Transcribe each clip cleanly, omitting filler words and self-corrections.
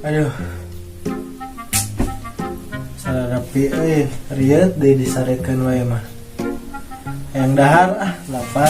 Aduh, salah rapi, riet deh disaretkan wae mah. Yang dahar lapar.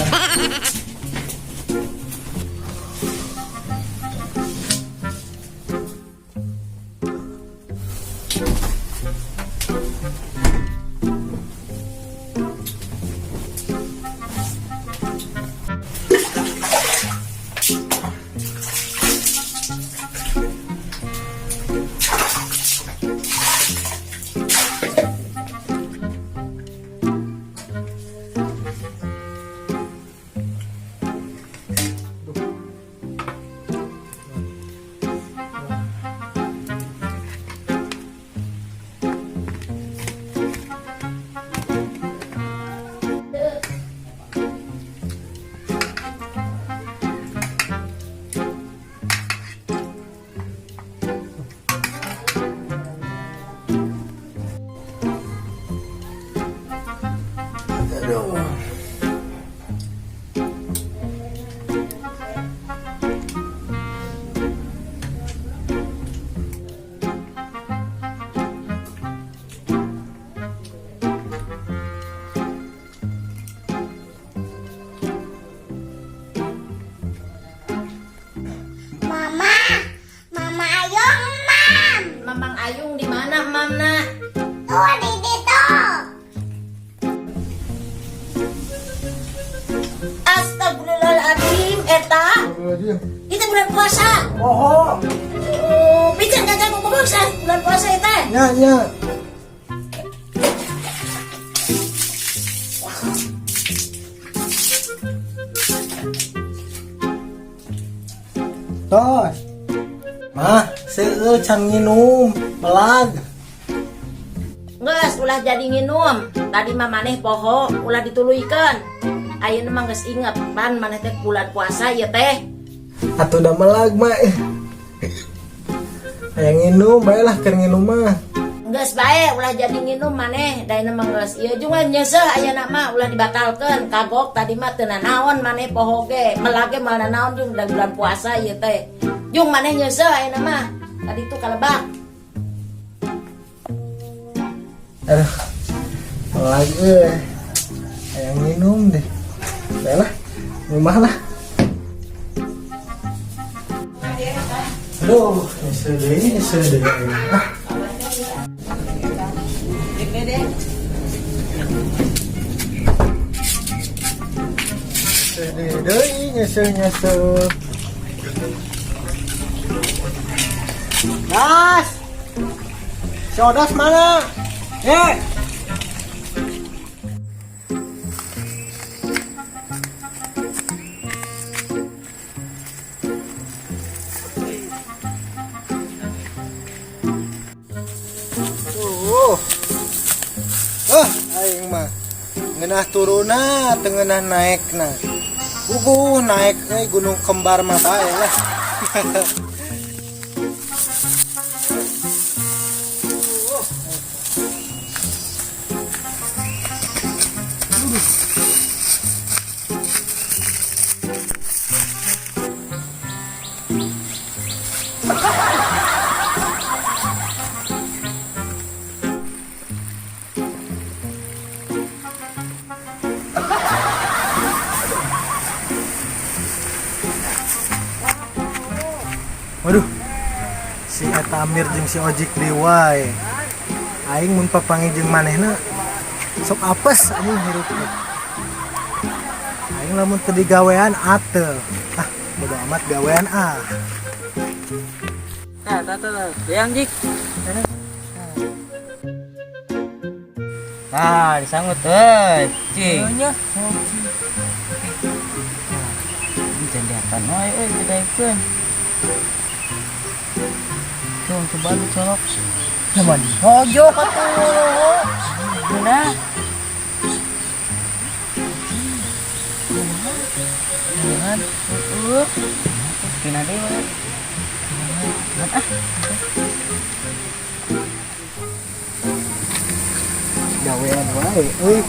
Aduh. Mama, Mama Ayung, Mam. Mamang Ayung di mana, Mam nak? Tuh di situ. Astagfirullahaladzim, Eta. Kita bulan puasa. Oh, Pijan kakak aku bangsa bulan puasa Eta. ya. Tos. Mah, seueur can nginum, melag. Geus ulah jadi nginum. Tadi mah maneh poho ulah dituluykeun. Ayeuna mah geus inget pan maneh teh bulan puasa ieu teh. Atuh da melag mah. Aya nginum bae lah keur nginum mah. Geus bae ulah jadi nginum maneh. Daina mah geus ieu juga nyeuseuh ayeuna mah ulah dibatalkeun. Kagok tadi mah teu nanaon maneh poho ge. Melag ge moal nanaon jeung da bulan puasa ieu teh. Jung maneh nyeuseuh ayeuna mah. Tadi tuh kalebak. Aduh, melag aya nginum deh. Bae lah, rumah lah. Aduh, nyesel deh. Nyesel. Das! Si Odas mana? Aing mah ngeunah turuna teu ngeunah naekna. Bubuh naek gunung kembar mah bae lah. Waduh, si Eta Amir jeung si Ojik Liwai. Aing mun papanggih jeung manehna sok apes anjing hirupna. Aing lamun teu digawean atel. Bodo amat gawean Yang Jik. Nah, disanggut cing. Nya. Ini jendatan we didaekeun. Coba lu colok. Cuman hojo atuh. Beuna. Jangan. Kena dewe. gawean wae euy.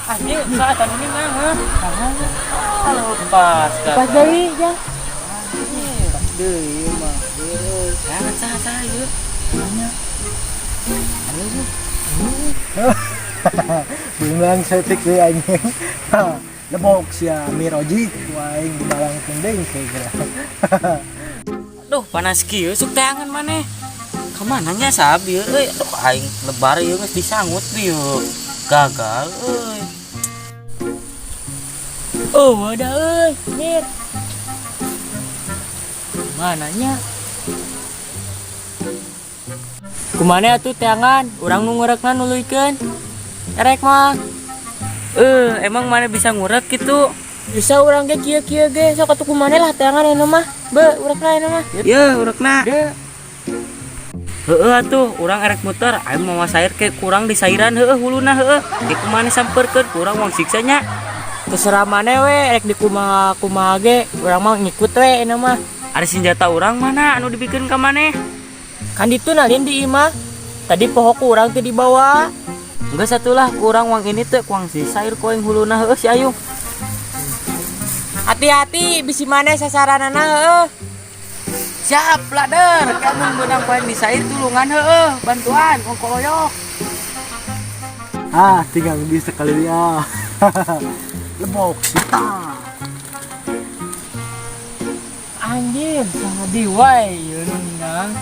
Anjing, saat ini mah, ha? Lepas kan. Pas deui jang. Pas deui mah. Jangan sah ieu. Bilang setik deui anjing. Lebok si Amir Ojik waing budalang kendeng kira. Aduh, panas kieu suk teangan maneh. Kemana nya sabi euy? Aduh aing lebar ieu geus disangut bieu. Gagal euy. Oh, ada euy, Mir. Mananya? Kumana atuh teangan? Urang nu ngurekna nuluykeun. Erek mah. Emang mana bisa ngurek gitu? Bisa urang ge kieu-kieu ge sok atuh kumana lah teangan anu mah. Be, urekna anu mah. Ya, urekna. Deu. Heeh atuh, urang erek muter, aing mau sair ke kurang di sairan heueuh huluna heueuh. Di kumana samperkeun kurang uang siksa nya. Terserah maneh we, erek di kumaha ge, urang mah ngikut we anu mah. Ada senjata urang mana anu dibikeun ka maneh? Kan ditu nalin di imah. Tadi pohok urang teh dibawa. Enggak satulah kurang uang ini teh kuang si sair koeng huluna heueuh si Ayu. Hati-hati bisi maneh sasaranana heueuh. Siap lader, kamu benang poin di sair tulungan heueuh, bantuan ongkoloyok. Tinggal bisa kali dia. Lebok sita. Anjir, sama diwai yeun nang.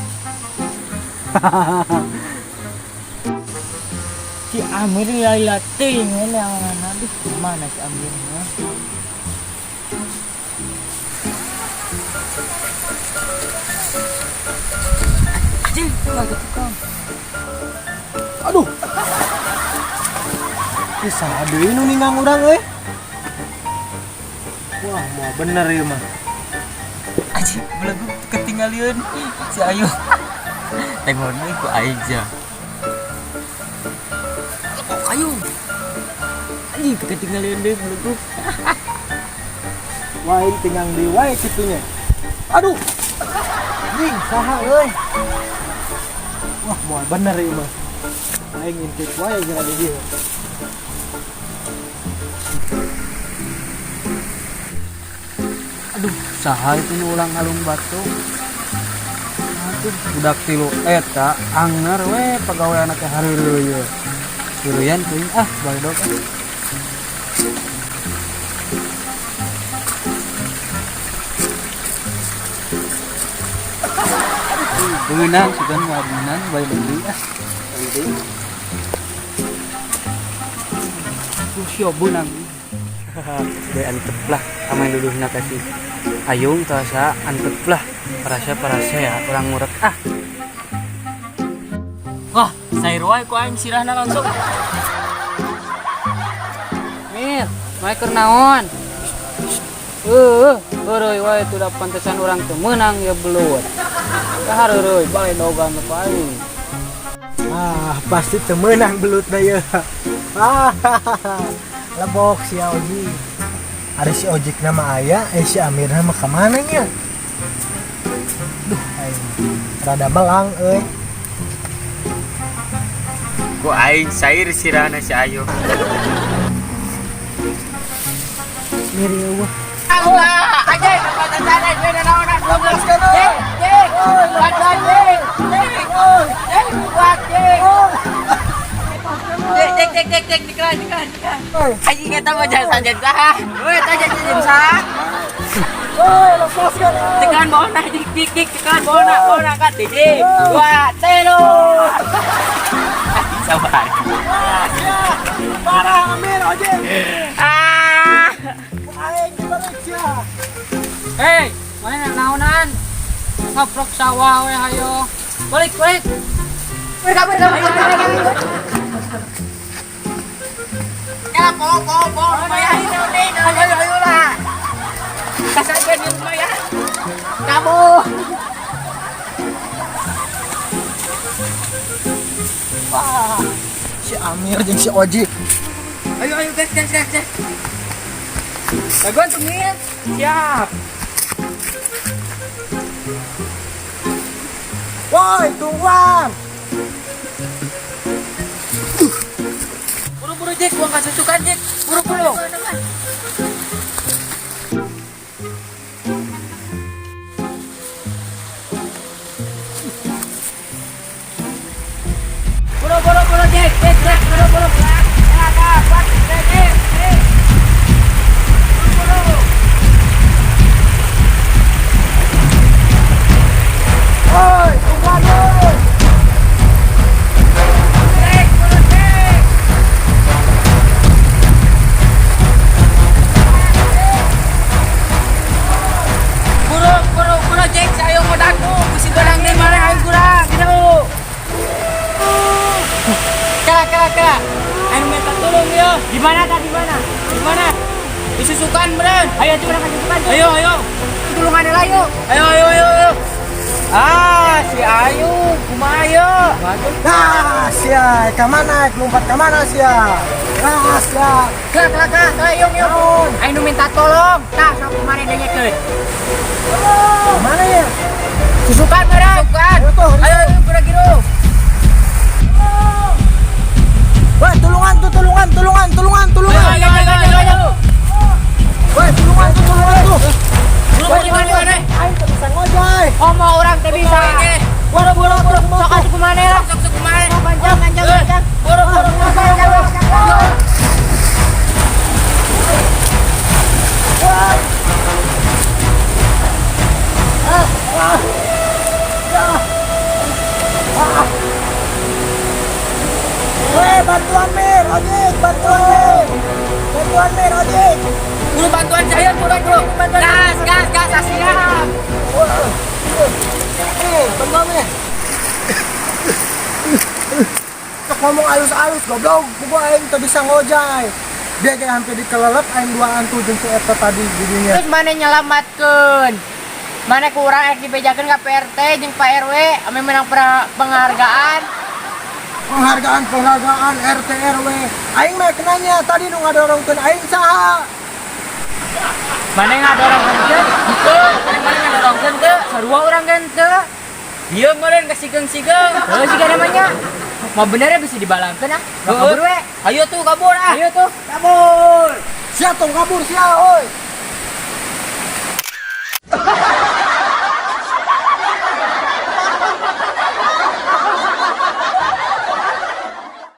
Si Amir lila teuing we neangan aduh mana si Amir mah. Anjing, lagi tukang. Aduh. Bisa deui nu ningang urang euy. Wah, mau bener ieu mah. Anjing, belagu ketinggalieun si Ayu. Tengok nih ku aja. Kok Ayu? Anjing ketinggalieun deui belagu. Waing tinggang di wae kitunya. Aduh. Anjing, saha euy. Wah, mau bener ieu mah. Aing intip wae geura di dieu. Aduh, saha itu nu ulang alung batu. Aduh, budak tilu eta angner we pagaweana teh hareureuy ye. Hiruyan teuing baledog. Beunang sugan wadunan bae beli Kusyo beunang. Bae antep lah amai luluhna kasih. Ayung tasa antep lah parasa ya orang ngurek Wah, sair wae ku aing sirahna langsung. Mir, wae keur naon? Heureui wae tuh da pantesan urang teu meunang ya belut. Kahareureui bae dogan ka aing. Pasti temenang belutna ya. Lebok si Ojik. Ada si Ojik nama aya, si Amir nama kemana nya? Duh, aing rada belang euy. Ku aing sair sirahna si Ayu. Mir ya wah. Allah, aja tempatan sana beda naonan 12 kilo. Cek, dikeran. Anjing eta mah jangan saja sah. Weh, tanya jajan sah. Lepaskan. Tekan bawah dik, tekan bawah kan dik. 2, 3. Sabar. Parah Amir Ojik. Aing diperiksa. Hei, mana naonan? Ngaprok sawah we hayo. Balik. Kabur. Ya, po. Bayarin dulu. Ayo lah. Kasagan yung bayar. Kamu. Wah, si Amir jeung si Ojik. Ayo, gas. Dagon tuh Mir. Siap. Woi, tungguan. Buru-buru Jek, gua kasih sukan Jek. Buru-buru. Buru-buru Jek, Jek, buru-buru. Oi, tungguan oi. Buru Jek, saya mau daku. Mesti barang di mana ayo kurang. Gitu. Kera. Ayo minta tolong ya. Di mana? Di mana? Disusukan beren. Ayo coba kasih susukan. Ayo. Tulungannya lah yuk. Ayo. Ah, si Ayu, kumaha? Nah, sia, kemana? Lompat kemana sia? Nah, sia. Kak, yuk. Ayo minta tolong. Tah, sok kemarin dengekeun. Mana ya? Susukan beren. Ayo tuh. Ayo, kira-kira. Woi, tulungan. Ayo. Woi, tulungan tuh. Buru-buru di mana? Aing tuh bisa ngojay. Oh, mau orang teh bisa. Buru-buru. Sok atuh kumane lah. Sok kumane. Ganjang. Buru-buru. Woi, bantuan Mir, ojek, bantuan Mir, ojek. Buru bantuan saya, buru. Gas, siap. Bantuan Mir. Sok ngomong alus-alus, goblok. Gua aing teu bisa ngojay. Dia kayak hampir dikelelep aing duaan tuh jeung si eta tadi jadinya. Terus mana nyelamatkeun? Mana kurang ek dibejakeun ka PRT jeung Pak RW ame menang penghargaan. Penghargaan RT RW. Aing mah kenanya tadi nu ngadorongkeun aing saha? Mana ngadorongkeun teh? Heuh, mana ngadorongkeun teh? Sarua urang kan teh. Ieu meureun ka sigeng-sigeng. Heuh, siga namanya. Mau bener ya bisa dibalangkeun ah. Kabur we. Ayo tuh kabur ah. Sia tong kabur sia, oi.